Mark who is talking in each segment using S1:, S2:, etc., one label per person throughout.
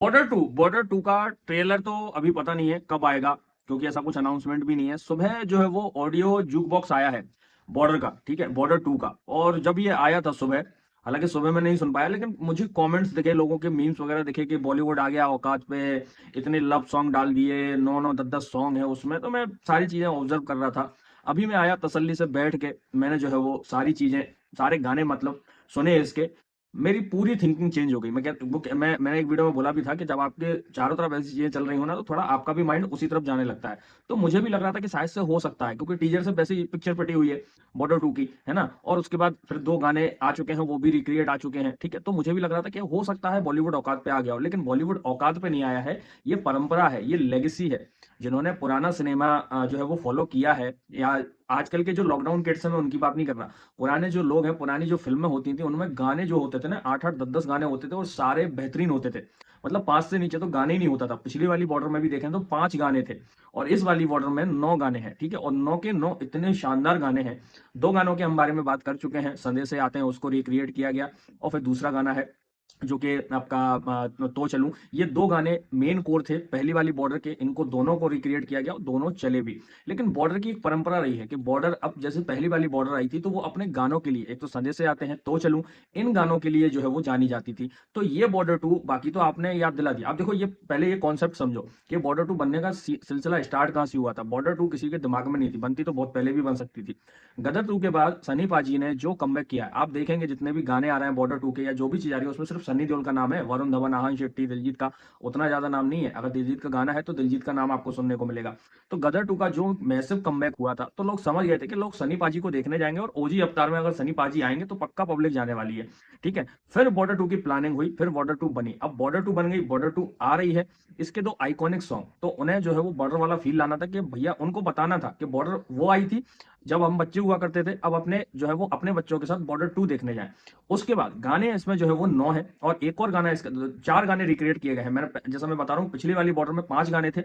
S1: Border to का trailer तो अभी पता नहीं है कब आएगा, क्योंकि ऐसा कुछ अनाउंसमेंट भी नहीं है। सुबह जो है वो ऑडियो जुक बॉक्स आया है बॉर्डर का, ठीक है, बॉर्डर टू का। और जब ये आया था सुबह, हालांकि सुबह में नहीं सुन पाया, लेकिन मुझे कमेंट्स दिखे, लोगों के मीम्स वगैरह दिखे कि बॉलीवुड आ गया औकात पे, इतने लव सॉन्ग डाल दिए, 9 9 10 10 सॉन्ग है उसमें। तो मैं सारी चीजें ऑब्जर्व कर रहा था। अभी मैं आया तसल्ली से बैठ के, मैंने जो है वो सारी चीजें, सारे गाने मतलब सुने इसके। मेरी पूरी थिंकिंग चेंज हो गई। मैंने एक वीडियो में बोला भी था कि जब आपके चारों तरफ ऐसी चीजें चल रही हो ना, तो थोड़ा आपका भी माइंड उसी तरफ जाने लगता है। तो मुझे भी लग रहा था कि शायद से हो सकता है, क्योंकि टीजर से वैसे ही पिक्चर पटी हुई है बॉर्डर टू की, है ना। और उसके बाद फिर 2 गाने आ चुके हैं, वो भी रिक्रिएट आ चुके हैं, ठीक है। तो मुझे भी लग रहा था कि हो सकता है बॉलीवुड औकात पे आ गया हो, लेकिन बॉलीवुड औकात पे नहीं आया है। ये परंपरा है, ये लेगेसी है। जिन्होंने पुराना सिनेमा जो है वो फॉलो किया है, या आजकल के जो लॉकडाउन किड्स हैं, मैं उनकी बात नहीं कर रहा। पुराने जो लोग हैं, पुरानी जो फिल्में होती थी, उनमें गाने जो होते थे ना, 8 8 10 10 गाने होते थे, और सारे बेहतरीन होते थे। मतलब 5 से नीचे तो गाने ही नहीं होता था। पिछली वाली बॉर्डर में भी देखें तो 5 गाने थे, और इस वाली बॉर्डर में 9 गाने हैं, ठीक है। और 9 के 9 इतने शानदार गाने हैं। 2 गानों के हम बारे में बात कर चुके हैं, संदेश से आते हैं उसको रिक्रिएट किया गया। और फिर दूसरा गाना है जो कि आपका तो चलूं। ये 2 गाने मेन कोर थे पहली वाली बॉर्डर के, इनको दोनों को रिक्रिएट किया गया और दोनों चले भी। लेकिन बॉर्डर की एक परंपरा रही है कि बॉर्डर, अब जैसे पहली वाली बॉर्डर आई थी, तो वो अपने गानों के लिए, एक तो संजय से आते हैं, तो चलूं, इन गानों के लिए जो है वो जानी जाती थी। तो ये बॉर्डर टू, बाकी तो आपने याद दिला दिया। अब देखो, ये पहले ये कॉन्सेप्ट समझो कि बॉर्डर टू बनने का सिलसिला स्टार्ट कहां से हुआ था। बॉर्डर टू किसी के दिमाग में नहीं थी, बनती तो बहुत पहले भी बन सकती थी। गदर टू के बाद सनी पाजी ने जो कमबैक किया है, आप देखेंगे जितने भी गाने आ रहे हैं बॉर्डर टू के, या जो भी चीज आ रही है, उसमें सिर्फ सन्नी देओल का नाम है। वरुण धवन, आहान शेट्टी, दिलजीत का उतना ज्यादा नाम नहीं है। अगर दिलजीत का गाना है तो दिलजीत का नाम आपको सुनने को मिलेगा। तो गदर टू का जो मैसिव कमबैक हुआ था, तो लोग समझ गए थे कि लोग सनी पाजी को देखने जाएंगे, और ओजी अवतार में अगर सनी पाजी आएंगे तो पक्का पब्लिक जाने वाली है, ठीक है। फिर बॉर्डर टू की प्लानिंग हुई, फिर बॉर्डर टू बनी, अब बॉर्डर टू बन गई, बॉर्डर टू आ रही है। इसके 2 आइकॉनिक सॉन्ग, तो उन्हें जो है वो बॉर्डर वाला फील लाना था, कि भैया उनको बताना था कि बॉर्डर वो आई थी जब हम बच्चे हुआ करते थे, अब अपने जो है वो अपने बच्चों के साथ बॉर्डर टू देखने जाएं। उसके बाद गाने इसमें जो है वो 9 है, और एक और गाना इसका, 4 गाने रिक्रिएट किए गए हैं। मैंने जैसा मैं बता रहा हूँ, पिछली वाली बॉर्डर में 5 गाने थे,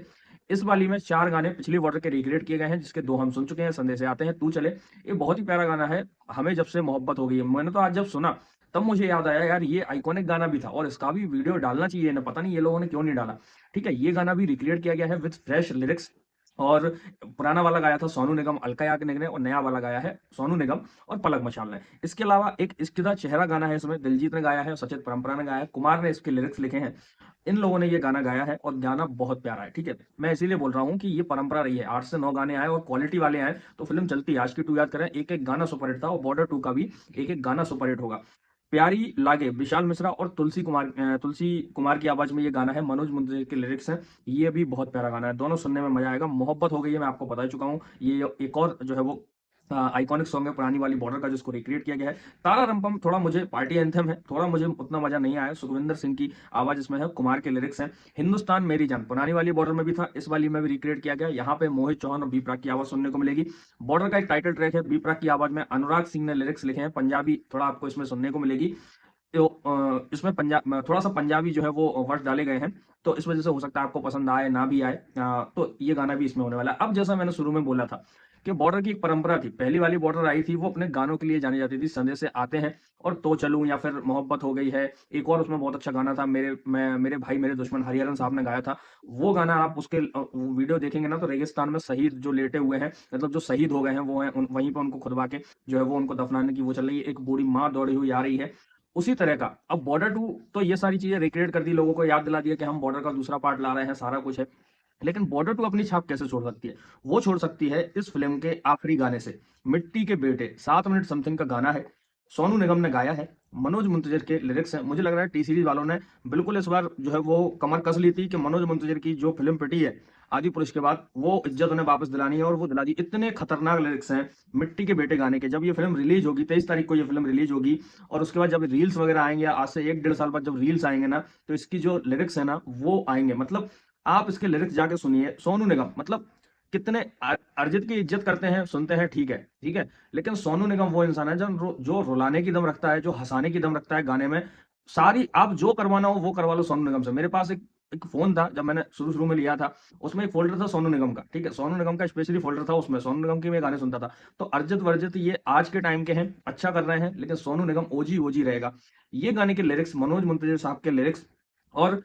S1: इस वाली में 4 गाने पिछली बॉर्डर के रिक्रिएट किए गए हैं, जिसके 2 हम सुन चुके हैं, संदेश से आते हैं, तू चले। ये बहुत ही प्यारा गाना है। हमें जब से मोहब्बत हो गई है, मैंने तो आज जब सुना, तब मुझे याद आया, यार ये आइकॉनिक गाना भी था, और इसका भी वीडियो डालना चाहिए ना, पता नहीं ये लोगों ने क्यों नहीं डाला, ठीक है। ये गाना भी रिक्रिएट किया गया है विद फ्रेश लिरिक्स। और पुराना वाला गाया था सोनू निगम, अलका याग्निक ने, और नया वाला गाया है सोनू निगम और पलक मचाल ने। इसके अलावा एक इसके साथ चेहरा गाना है, इसमें दिलजीत ने गाया है, सचेत परंपरा ने गाया है, कुमार ने इसके लिरिक्स लिखे हैं। इन लोगों ने ये गाना गाया है, और गाना बहुत प्यारा है, ठीक है। मैं इसीलिए बोल रहा हूँ कि ये परंपरा रही है, 8 से 9 गाने आए और क्वालिटी वाले आए तो फिल्म चलती है। आज की टू याद करें, एक एक गाना सुपरहिट था, और बॉर्डर टू का भी एक एक गाना सुपरहिट होगा। प्यारी लागे, विशाल मिश्रा और तुलसी कुमार की आवाज में ये गाना है, मनोज मुंजर के लिरिक्स हैं। ये भी बहुत प्यारा गाना है, दोनों सुनने में मजा आएगा। मोहब्बत हो गई है, मैं आपको बता चुका हूँ। ये एक और जो है वो आइकॉनिक सॉन्ग है पुरानी वाली बॉर्डर का, जिसको रिक्रिएट किया गया है। तारा रंपम थोड़ा मुझे पार्टी एंथम है, थोड़ा मुझे उतना मजा नहीं आया। सुखविंदर सिंह की आवाज इसमें है, कुमार के लिरिक्स हैं। हिंदुस्तान मेरी जान पुरानी वाली बॉर्डर में भी था, इस वाली में भी रिक्रिएट किया गया। यहाँ पे मोहित चौहान और बी प्राक की आवाज सुनने को मिलेगी। बॉर्डर का एक टाइटल ट्रैक है, बी प्राक की आवाज में, अनुराग सिंह ने लिरिक्स लिखे हैं, पंजाबी थोड़ा आपको इसमें सुनने को मिलेगी। तो इसमें पंजाब, थोड़ा सा पंजाबी जो है वो वर्ड डाले गए हैं, तो इस वजह से हो सकता है आपको पसंद आए ना भी आए। तो ये गाना भी इसमें होने वाला है। अब जैसा मैंने शुरू में बोला था कि बॉर्डर की एक परंपरा थी, पहली वाली बॉर्डर आई थी वो अपने गानों के लिए जानी जाती थी, संदेश से आते हैं और तो चलूं, या फिर मोहब्बत हो गई है। एक और उसमें बहुत अच्छा गाना था, मेरे भाई मेरे दुश्मन, हरिहरन साहब ने गाया था। वो गाना आप उसके वीडियो देखेंगे ना, तो रेगिस्तान में शहीद जो लेटे हुए हैं, मतलब जो शहीद हो गए हैं, वो हैं वहीं पर उनको खुदवा के जो है वो उनको दफनाने की वो चल रही है। एक बूढ़ी माँ दौड़ी हुई आ रही है, उसी तरह का। अब बॉर्डर टू तो ये सारी चीजें रिक्रिएट कर दी, लोगों को याद दिला दिया कि हम बॉर्डर का दूसरा पार्ट ला रहे हैं, सारा कुछ है। लेकिन बॉर्डर टू अपनी छाप कैसे छोड़ सकती है? वो छोड़ सकती है इस फिल्म के आखिरी गाने से, मिट्टी के बेटे, 7 मिनट समथिंग का गाना है, सोनू निगम ने गाया है, मनोज मुंतजर के लिरिक्स हैं। मुझे लग रहा है टी सीरीज वालों ने बिल्कुल इस बार जो है वो कमर कस ली थी कि मनोज मुंतजर की जो फिल्म पिटी है आदि पुरुष के बाद, वो इज्जत उन्हें वापस दिलानी है, और वो दिला दी। इतने खतरनाक लिरिक्स हैं मिट्टी के बेटे गाने के। जब ये फिल्म रिलीज होगी, 23 तारीख को ये फिल्म रिलीज होगी, और उसके बाद जब रील्स वगैरह आएंगे, आज से 1 1.5 साल बाद जब रील्स आएंगे ना, तो इसकी जो लिरिक्स है ना वो आएंगे। मतलब आप इसके लिरिक्स जाके सुनिए। सोनू निगम मतलब कितने अरिजीत की इज्जत करते हैं, सुनते हैं, ठीक है, ठीक है। लेकिन सोनू निगम वो इंसान है जो रुलाने की दम रखता है, जो हंसाने की दम रखता है गाने में। सारी आप जो करवाना हो वो करवा लो सोनू निगम से। मेरे पास एक फोन था जब मैंने शुरू शुरू में लिया था, उसमें एक फोल्डर था सोनू निगम का, ठीक है, सोनू निगम का स्पेशली फोल्डर था, उसमें सोनू निगम के मैं गाने सुनता था। तो अर्जित वर्जित ये आज के टाइम के हैं, अच्छा कर रहे हैं, लेकिन सोनू निगम ओजी ओजी रहेगा। ये गाने के लिरिक्स, मनोज मुंतजर साहब के लिरिक्स, और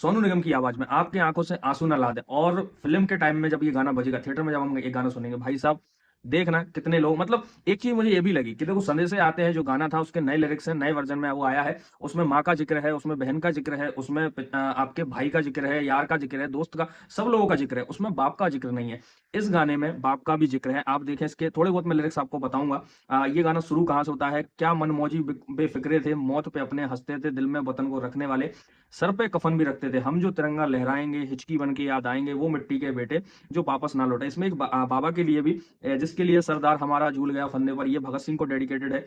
S1: सोनू निगम की आवाज में आपकी आंखों से आंसू ना ला दे। और फिल्म के टाइम में जब ये गाना बजेगा थिएटर में, जब हम ये गाना सुनेंगे, भाई साहब देखना कितने लोग, मतलब एक चीज मुझे ये भी लगी कि देखो संदेशे आते हैं जो गाना था उसके नए लिरिक्स हैं, नए वर्जन में वो आया है, उसमें माँ का जिक्र है, उसमें बहन का जिक्र है, उसमें आपके भाई का जिक्र है, यार का जिक्र है, दोस्त का, सब लोगों का जिक्र है, उसमें बाप का जिक्र नहीं है। इस गाने में बाप का भी जिक्र है। आप देखें इसके थोड़े बहुत मैं लिरिक्स आपको बताऊंगा। ये गाना शुरू कहाँ से होता है, क्या मनमौजी बेफिक्रे थे, मौत पे अपने हंसते थे, दिल में वतन को रखने वाले, सर पे कफन भी रखते थे, हम जो तिरंगा लहराएंगे, हिचकी बन के याद आएंगे, वो मिट्टी के बेटे जो वापस ना लौटे। इसमें एक बाबा के लिए भी, जिसके लिए सरदार हमारा झूल गया फंदे पर, ये भगत सिंह को डेडिकेटेड है।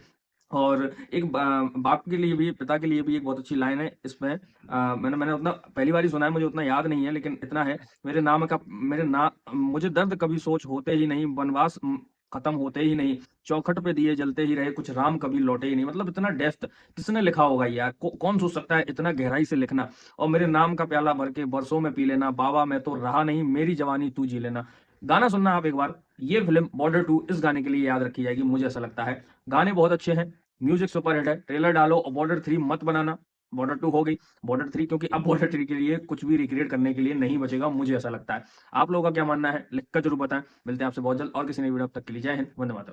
S1: और एक बाप के लिए भी, पिता के लिए भी एक बहुत अच्छी लाइन है इसमें। मैंने मैंने उतना पहली बार ही सुना है, मुझे उतना याद नहीं है, लेकिन इतना है, मेरे नाम मुझे दर्द कभी सोच होते ही नहीं, वनवास खत्म होते ही नहीं, चौखट पे दिए जलते ही रहे, कुछ राम कभी लौटे ही नहीं। मतलब इतना डेप्थ किसने लिखा होगा यार, कौन सोच सकता है इतना गहराई से लिखना। और मेरे नाम का प्याला भर के बरसों में पी लेना, बाबा मैं तो रहा नहीं, मेरी जवानी तू जी लेना। गाना सुनना आप एक बार। ये फिल्म बॉर्डर 2 इस गाने के लिए याद रखी जाएगी, मुझे ऐसा लगता है। गाने बहुत अच्छे हैं, म्यूजिक सुपर हिट है, ट्रेलर डालो और बॉर्डर 3 मत बनाना। बॉर्डर 2 हो गई, बॉर्डर 3, क्योंकि अब बॉर्डर 3 के लिए कुछ भी रिक्रिएट करने के लिए नहीं बचेगा, मुझे ऐसा लगता है। आप लोगों का क्या मानना है लिखकर जरूर बताएं। मिलते हैं आपसे बहुत जल्द और किसी नई वीडियो, अब तक के लिए जय हिंद, वंदे मातरम।